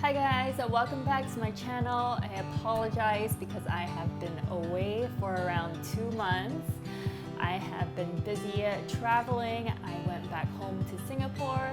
Hi guys, welcome back to my channel. I apologize because I have been away for around 2 months. I have been busy traveling. I went back home to Singapore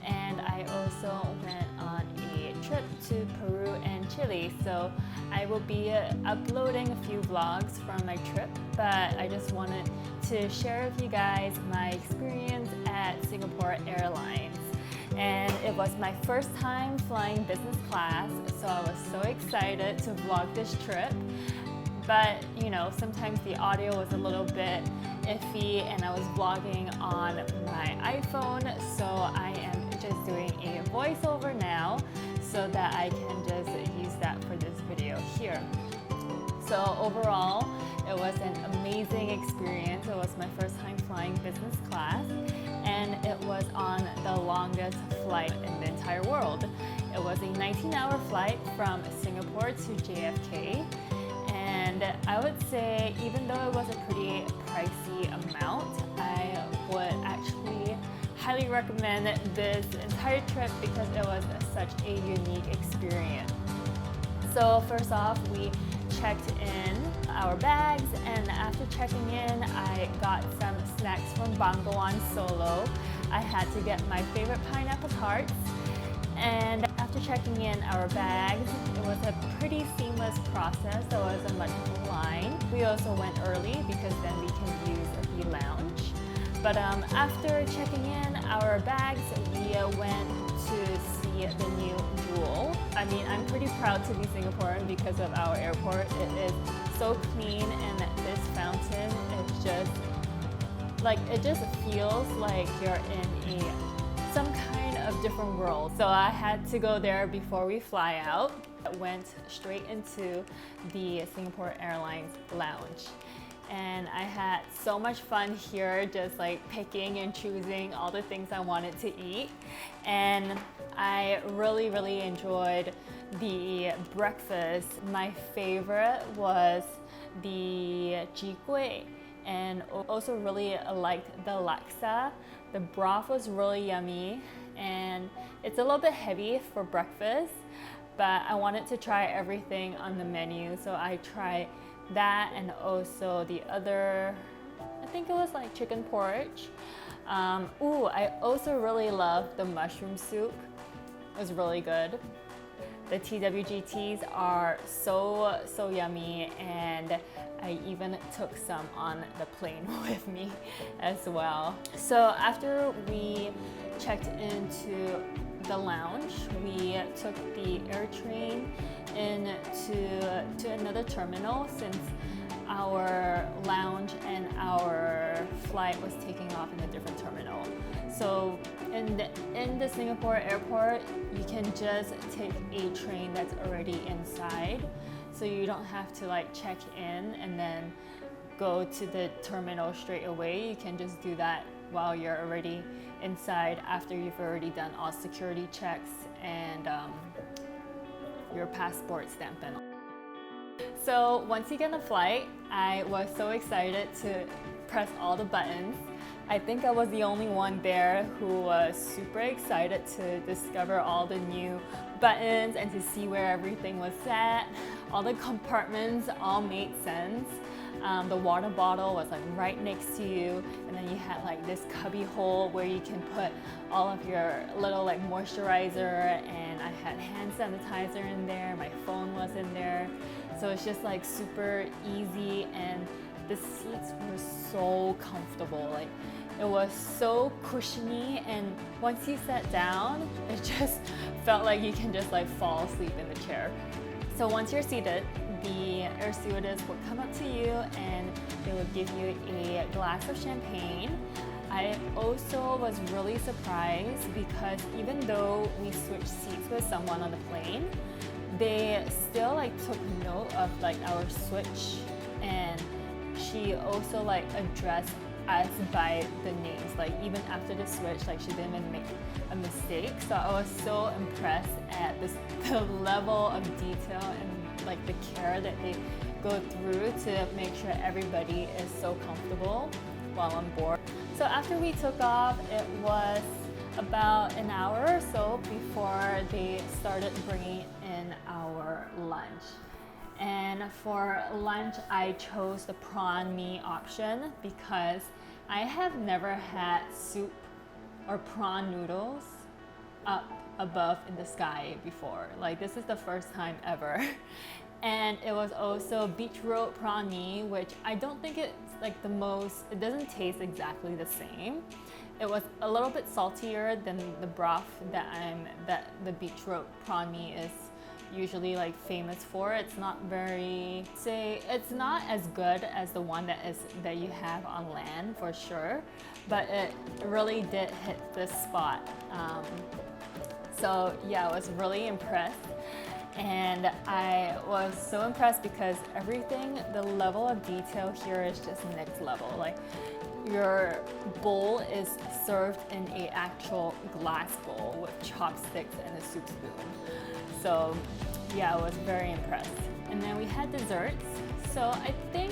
and I also went on a trip to Peru and Chile. So I will be uploading a few vlogs from my trip, but I just wanted to share with you guys my experience at Singapore Airlines. And it was my first time flying business class, so I was so excited to vlog this trip. But you know, sometimes the audio was a little bit iffy and I was vlogging on my iPhone, so I am just doing a voiceover now so that I can just use that for this video here. So overall, it was an amazing experience. It was my first time flying business class, and it was on the longest flight in the entire world. It was a 19-hour flight from Singapore to JFK, and I would say even though it was a pretty pricey amount, I would actually highly recommend this entire trip because it was such a unique experience. So first off, we checked in our bags, and after checking in, I got some snacks from Banggoan Solo. I had to get my favorite pineapple tarts, and after checking in our bags, it was a pretty seamless process. There wasn't much of a line. We also went early because then we can use the lounge. But after checking in our bags, we went to see the new Jewel. I mean, I'm pretty proud to be Singaporean because of our airport. It is so clean, and this fountain is just like, it just feels like you're in some kind of different world. So I had to go there before we fly out. I went straight into the Singapore Airlines lounge. And I had so much fun here, just like picking and choosing all the things I wanted to eat. And I really enjoyed the breakfast. My favorite was the ji kueh, and also really liked the laksa. The broth was really yummy, and it's a little bit heavy for breakfast, but I wanted to try everything on the menu, so I tried that and also the other, I think it was like chicken porridge. I also really loved the mushroom soup. It was really good. The TWGTs are so yummy, and I even took some on the plane with me as well. So after we checked into the lounge, we took the air train to another terminal since our lounge and our flight was taking off in a different terminal. So in the Singapore airport, you can just take a train that's already inside, so you don't have to like check in and then go to the terminal straight away. You can just do that while you're already inside after you've already done all security checks and your passport stamping. So once you get on the flight, I was so excited to press all the buttons. I think I was the only one there who was super excited to discover all the new buttons and to see where everything was set. All the compartments all made sense. The water bottle was like right next to you, and then you had like this cubby hole where you can put all of your little like moisturizer, and I had hand sanitizer in there, my phone was in there. So it's just like super easy, and the seats were so comfortable. Like, it was so cushiony, and once you sat down, it just felt like you can just like fall asleep in the chair. So once you're seated, the air stewardess will come up to you and they will give you a glass of champagne. I also was really surprised because even though we switched seats with someone on the plane, they still like took note of like our switch, and she also like addressed us by the names, like even after the switch, like she didn't even make a mistake. So I was so impressed at the level of detail and like the care that they go through to make sure everybody is so comfortable while on board. So after we took off, it was about an hour or so before they started bringing in our lunch. And for lunch, I chose the prawn mee option because I have never had soup or prawn noodles up above in the sky before. Like, this is the first time ever. And it was also beetroot prawn mee, which I don't think it's like it doesn't taste exactly the same. It was a little bit saltier than the broth that the beetroot prawn mee is usually like famous for. It's not it's not as good as the one that you have on land for sure, but it really did hit this spot. So yeah, I was really impressed. And I was so impressed because the level of detail here is just next level. Like, your bowl is served in an actual glass bowl with chopsticks and a soup spoon. So yeah, I was very impressed. And then we had desserts. So I think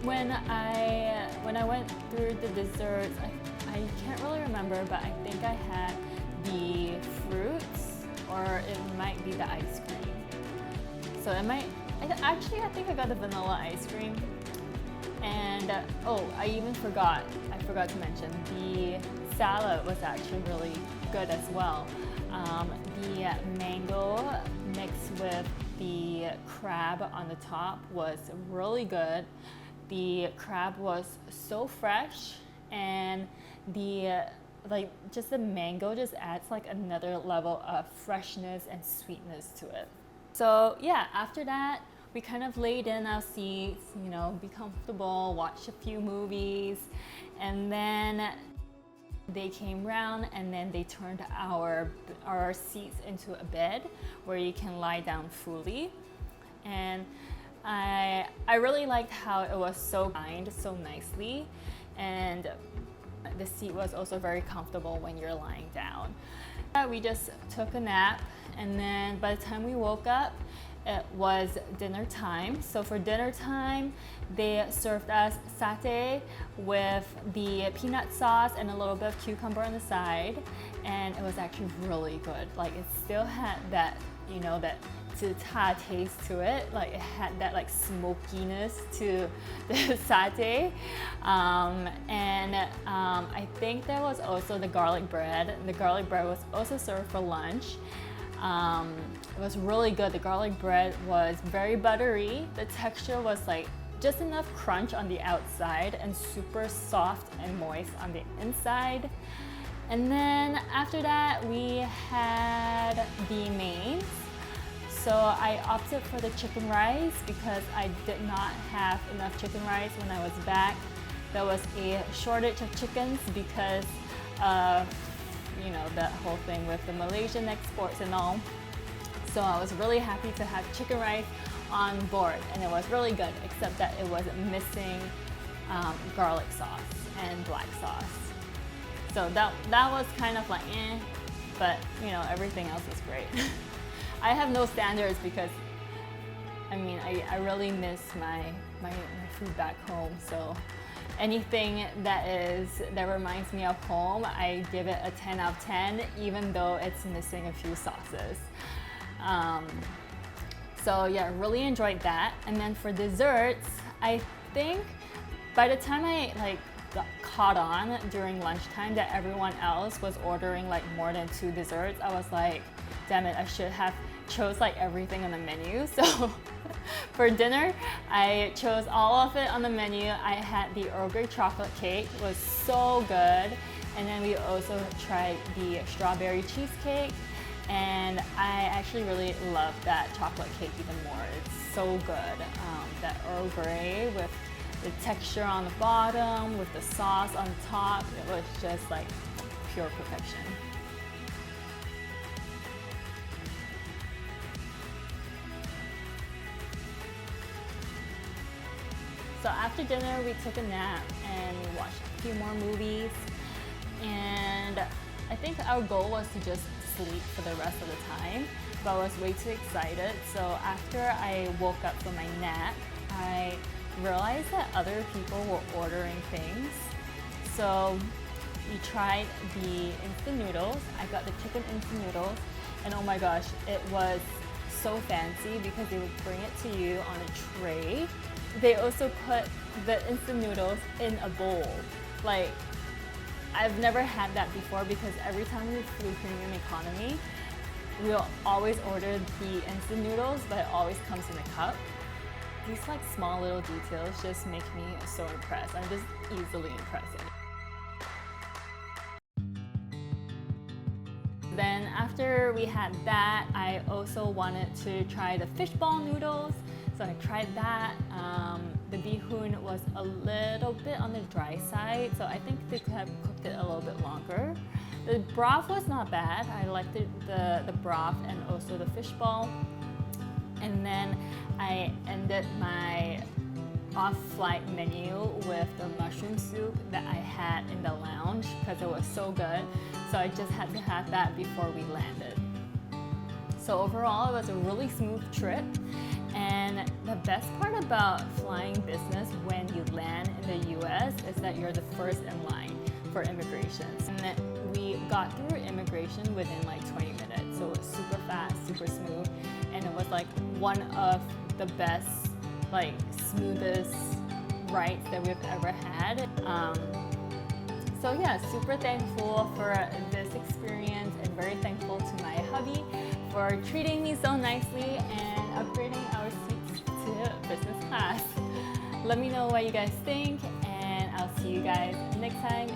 when I went through the desserts, I can't really remember, but I think I had the fruits, or it might be the ice cream. So I think I got the vanilla ice cream. And I forgot to mention, the salad was actually really good as well. The mango mixed with the crab on the top was really good. The crab was so fresh, and the mango just adds like another level of freshness and sweetness to it. So yeah, after that, we kind of laid in our seats, be comfortable, watch a few movies, and then they came round and then they turned our seats into a bed where you can lie down fully. And I really liked how it was so kind, so nicely, and the seat was also very comfortable when you're lying down. We just took a nap, and then by the time we woke up, it was dinner time. So for dinner time, they served us satay with the peanut sauce and a little bit of cucumber on the side, and it was actually really good. Like, it still had that, that ta taste to it. Like, it had that like smokiness to the satay, I think there was also the garlic bread. The garlic bread was also served for lunch. It was really good. The garlic bread was very buttery. The texture was like just enough crunch on the outside and super soft and moist on the inside. And then after that, we had the mains. So I opted for the chicken rice because I did not have enough chicken rice when I was back. There was a shortage of chickens because of, that whole thing with the Malaysian exports and all. So I was really happy to have chicken rice on board, and it was really good, except that it was missing garlic sauce and black sauce. So that was kind of like but everything else was great. I have no standards because I really miss my food back home. So anything that reminds me of home, I give it a 10 out of 10, even though it's missing a few sauces. So yeah, really enjoyed that. And then for desserts, I think by the time I got caught on during lunchtime that everyone else was ordering like more than 2 desserts, I was like, damn it, I should have chose like everything on the menu. So for dinner, I chose all of it on the menu. I had the Earl Grey chocolate cake, it was so good. And then we also tried the strawberry cheesecake. And I actually really love that chocolate cake even more. It's so good. That Earl Grey with the texture on the bottom, with the sauce on the top, it was just like pure perfection. So after dinner, we took a nap and we watched a few more movies. And I think our goal was to just sleep for the rest of the time, but I was way too excited. So after I woke up from my nap, I realized that other people were ordering things. So we tried the instant noodles. I got the chicken instant noodles, and oh my gosh, it was so fancy because they would bring it to you on a tray. They also put the instant noodles in a bowl. Like, I've never had that before because every time we flew premium economy, we'll always order the instant noodles, but it always comes in a cup. These like small little details just make me so impressed. I'm just easily impressed. Then after we had that, I also wanted to try the fishball noodles. So I tried that. The bihun was a little bit on the dry side, so I think they could have cooked it a little bit longer. The broth was not bad. I liked the broth and also the fishball. And then I ended my off-flight menu with the mushroom soup that I had in the lounge because it was so good. So I just had to have that before we landed. So overall, it was a really smooth trip. And the best part about flying business when you land in the US is that you're the first in line for immigration. And we got through immigration within like 20 minutes. So it was super fast, super smooth. And it was like one of the best, like smoothest rides that we've ever had. So yeah, super thankful for this experience and very thankful to my hubby for treating me so nicely and upgrading our seats to business class. Let me know what you guys think, and I'll see you guys next time.